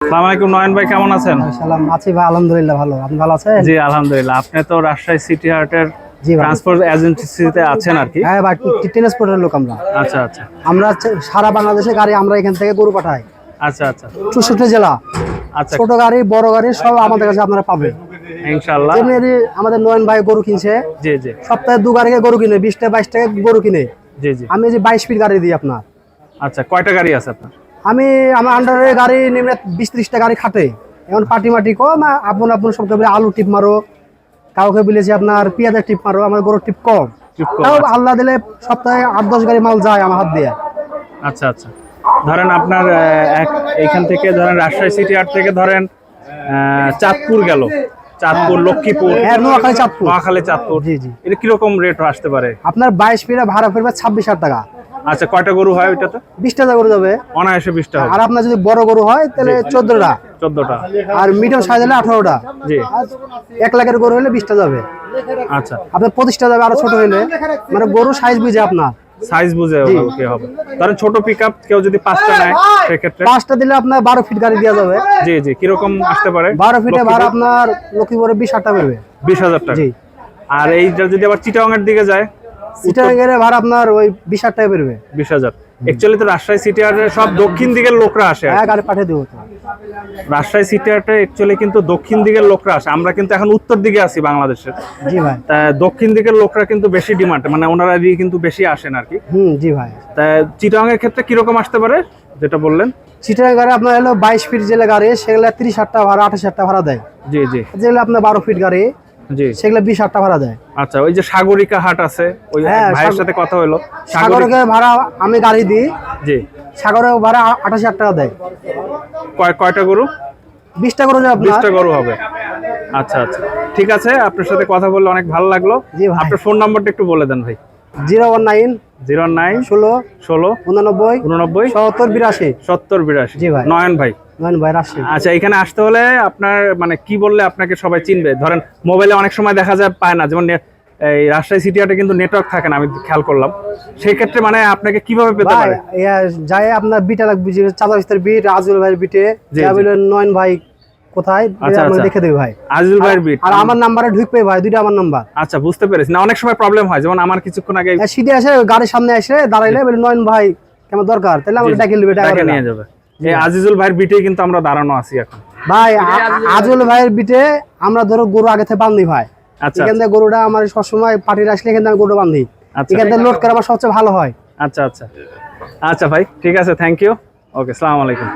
আসসালামু আলাইকুম নয়ন ভাই, কেমন আছেন? সালাম আছি ভাই, আলহামদুলিল্লাহ ভালো। আপনি ভালো আছেন? জি আলহামদুলিল্লাহ। আপনি তো রাজশাহী সিটি হার্টের জি ভাই। ট্রান্সপোর্ট এজেন্সিতে আছেন আর কি? হ্যাঁ ভাই, ট্রান্সপোর্টের লোক আমরা। আচ্ছা আচ্ছা আমরা সারা বাংলাদেশে গাড়ি আমরা এখান থেকে গরু পাঠাই। আচ্ছা আচ্ছা 64 জেলা। আচ্ছা, ছোট গাড়ি বড় গাড়ি সব আমাদের কাছে আপনারা পাবেন ইনশাআল্লাহ। যেমনি আমাদের নয়ন ভাই গরু কিনছে, জি জি সপ্তাহে 2 গাড়ি গরু কিনে 20টা 22টা গরু কিনে। জি জি আমি যে 22 ফিট গাড়ি দিই আপনার। আচ্ছা, কয়টা গাড়ি আছে আপনার? আমার আন্ডারে গাড়ি নিম্নে 20-30টা গাড়ি খাটে। এখন পাটি মাটি কম, আপন সবকে বলে আলু টিপ মারো, কাউকে বলেছি আপনার পেঁয়াজের টিপ মারো, আমার গরুর টিপ কম। তাও আল্লাহ দিলে সপ্তাহে 8-10 গাড়ি মাল যায় আমার হাত দিয়ে। আচ্ছা আচ্ছা, ধরেন আপনার এইখান থেকে ধরেন রাজশাহী সিটি হাট থেকে ধরেন চাঁদপুর গেল, চাঁদপুর লক্ষ্মীপুর, হ্যাঁ নোয়াখালী চাঁদপুর। নোয়াখালী চাঁদপুর, জি জি। এটা কিরকম রেট আসতে পারে? আপনার 22 ফিটে ভাড়া পড়বে 26,000 টাকা। আচ্ছা, কয়টা গরু হয় ওইটাতে? 20টা গরু যাবে অনায়াসে 20টা হবে। আর আপনার যদি বড় গরু হয় তাহলে 14টা, 14টা। আর মিডিয়াম সাইজ হলে 18টা। জি। 1 লাখের গরু হলে 20টা যাবে। আচ্ছা, আপনার 25টা যাবে আরো ছোট হলে, মানে গরু সাইজ বুঝে আপনার সাইজ বুঝে কি হবে। ধরেন ছোট পিকআপ কেউ যদি 5টা নেয় সেক্ষেত্রে 5টা দিলে আপনার 12 ফিট গাড়ি দেওয়া যাবে। জি জি, কিরকম আসতে পারে? 12 ফিটে ভাড়া আপনার লক্ষ্মীপুরে 20,000 টাকা পড়বে। 20,000 টাকা। জি। আর এইটা যদি আবার চিটাগাং এর দিকে যায়, চিটাগাংয়ের ভাড়া আপনার ওই 20,000 টাকা পড়বে। 20,000। অ্যাকচুয়ালি তো রাজশাহী সিটি হাটে সব দক্ষিণ দিকের লোকরা আসে। হ্যাঁ গাড়ি পাঠিয়ে দেবো তো। রাজশাহী সিটি হাটে অ্যাকচুয়ালি কিন্তু দক্ষিণ দিকের লোকরা আসে, আমরা কিন্তু এখন উত্তর দিকে আছি বাংলাদেশের। জি ভাই। তা দক্ষিণ দিকের লোকরা কিন্তু বেশি ডিমান্ড, মানে ওনারা কিন্তু বেশি আসেন আর কি। জি ভাই। তা চিটাগাং এর ক্ষেত্রে কিরকম আসতে পারে যেটা বললেন? চিটাগাং গাড়ি আপনার হলো 22 ফিট যেগুলো গাড়ি সেগুলো 30,000 টাকা ভাড়া, 28,000 টাকা ভাড়া দেয়। জি জি যেগুলো আপনার 12 ফিট গাড়ি জি, সেগুলো 20,000 টাকা ভাড়া দেয়। আচ্ছা, ওই যে সাগরিকা হাট আছে, ওই হ্যাঁ, ভাইয়ের সাথে কথা হলো। সাগরের ভাড়া আমি গাড়ি দিই, জি, সাগরের ভাড়া 28,000 টাকা দেয়। কয়টা গরু? 20টা গরু যাবে আপনার। 20টা গরু হবে। আচ্ছা আচ্ছা, ঠিক আছে, আপনার সাথে কথা বললে অনেক ভালো লাগলো। জি ভাই। আপনার ফোন নাম্বারটা একটু বলে দেন ভাই। 019 09 16 16 89 89 70 82। 70 82। জি ভাই। নয়ন ভাই। নয়ন ভাই রাজশাহী। আচ্ছা, এখানে আসতে হলে আপনার মানে কি বললে আপনাকে সবাই চিনবে? ধরেন মোবাইলে অনেক সময় দেখা যায় পায় না, যেমন এই রাজশাহী সিটি হাটে কিন্তু নেটওয়ার্ক থাকে না, আমি খেয়াল করলাম। সেই ক্ষেত্রে মানে আপনাকে কিভাবে পেতে পারে? যাই আপনার বিটা লাগবে, চাঁদা বিস্তার বিট, আজুল ভাইয়ের বিটে নয়ন ভাই কোথায় দেখে দেবে ভাই। আজিজুল ভাইয়ের বিট। আর আমার নাম্বারে ঢুকবে ভাই, দুইটা আমার নাম্বার। আচ্ছা, বুঝতে পেরেছি। না, অনেক সময় প্রবলেম হয়, যেমন আমার কিছুক্ষণ আগে সিটে আসে গাড়ির সামনে এসে দাঁড়াইলে বলে নয়ন ভাই কেমন দরকার, তাহলে আমাকে ডাকে নেবে, টাকা নিয়ে যাবে। এই আজিজুল ভাইয়ের বিটে কিন্তু আমরা দাঁড়ানো আছি এখন ভাই। আজুল ভাইয়ের বিটে আমরা ধরো গরু আগে থেকে বান্ধি ভাই। আচ্ছা, এখান থেকে গরুটা আমার সবসময় পার্টির আসলে এখান থেকে গরুটা বান্ধি। এখান থেকে লোড করে আমার সবচেয়ে ভালো হয়। আচ্ছা আচ্ছা আচ্ছা ভাই, ঠিক আছে, থ্যাংক ইউ। ওকে, আসসালামু আলাইকুম।